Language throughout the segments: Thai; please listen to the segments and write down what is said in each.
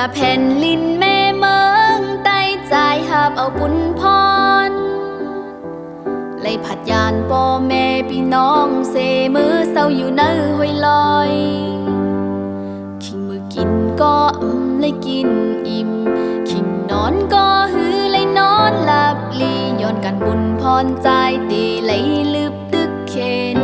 าแผ่นลินแม่เมืองใต้ใจหาบเอาบุญพรไล่ผัดยานพ่อแม่พี่น้องเสมือเศร้าอยู่ในห้วยลอยขิงมือกินก็เลยกินอิ่มขิงนอนก็หือเลยนอนหลับลีย้อนกันบุญพรใจตีเลยลืบตึกเข็น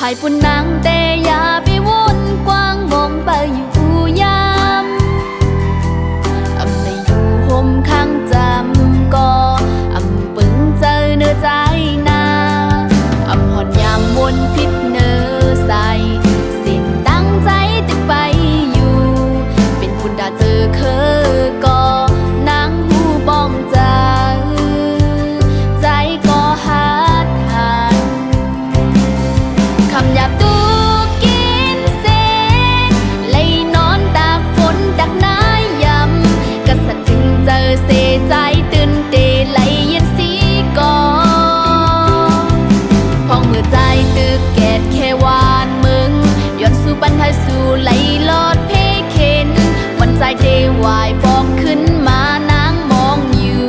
ภายปุ่นนางแต่อย่าไปวนกว้างมองไปอยู่ผู้ยามเลยอยู่ห่มข้างจำก็ปึงเจอเนื้อใจนาหอนยามวนพิษเนื้อใสสิ้นตั้งใจติดไปอยู่เป็นบุญดาเจอเคอก็นางหูบ้องใจก็หาทานคำหยาบตุกกินเสเลยนอนตากฝนดักน้ายำกระสันถึงเจอเสใจตื่นเตไหลเย็นสีก่อพองมือใจตึกแกดแค่วานมึงย้อนสู่ปัญหาสู่ไหลลอดเพเข็นวันใจเดวายบอกขึ้นมานางมองอยู่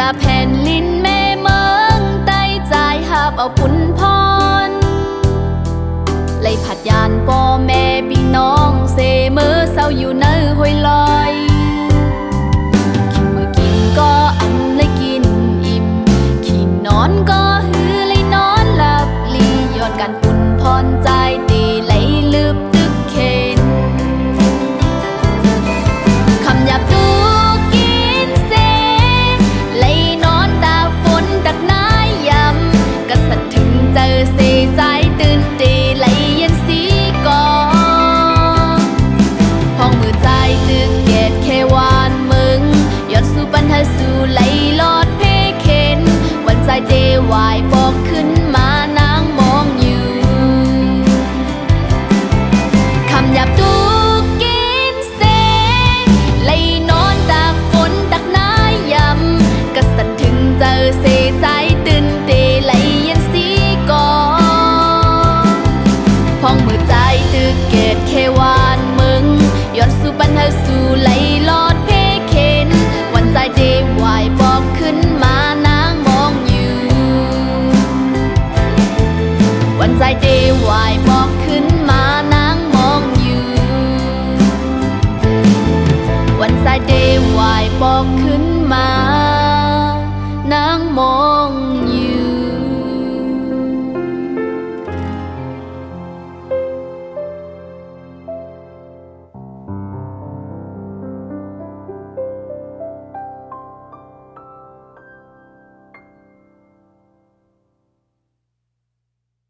ตาแผ่นลินแม่เมืองใต้ใจหาบเอาบุญพรไล่ผัดยานพ่อแม่พี่น้องเสมือเศร้าอยู่ในห้วยลอยขิงมือกินก็เลยกินอิ่มขิงนอนก็หือเลยนอนหลับลีย้อนกันบุญพรใจตีเลยลืบตึกเข็นคำหยาบตุกกินเสเลยนอนตากฝนดักน้ายำกระสันถึงเจอเสใจตื่นเตไหลเย็นสีก่อพองมือใจตึกแกดแค่วานมึงย้อนสู่ปัญหาสู่ไหลลอดเพเข็นวันใจเดวายบอก